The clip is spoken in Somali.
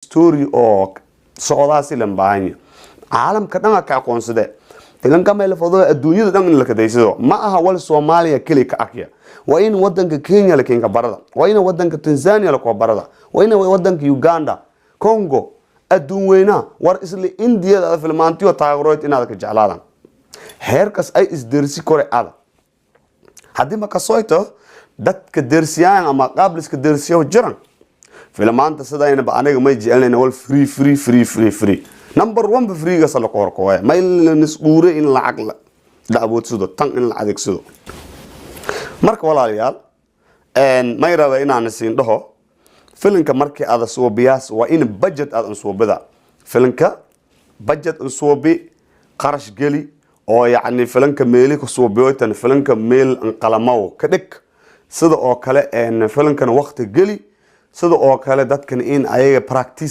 story oo socdaasi lambaahan caalamka dhan ka aqoonsade filanka meel fadhiyo adduunyada dhan la kadayso ma aha wal Soomaaliya kali ka akya waa in wadanka Kenya la keenka barada waa in wadanka Tanzania la ko barada waa in wadanka Uganda Congo adduun weyna war isla India da filmaantiyo taageeroyd inaad ka jeclaadaan heerkas ay isdersi kore ada hadii ma ka sooyto dadka dersiyaan ama qabliska dersiyo jiran filmaanta sidayna ba aniga ma jecelnaa wal free number 1 free ga sala qorqoy ma nisquure in lacag la awoodsido tan in la adeegsado marka walaalayaal ma yaraada inaan siin dhaho filimka markii aad soo biyaas waa in budget aad soo bida filimka budget soo bi qarash gali oo yaani filimka meeli ku soo biyotan filimka meel qalamaw ka dhig sida oo kale filimkan waqti gali sida oo kale dadkan in ayaga practice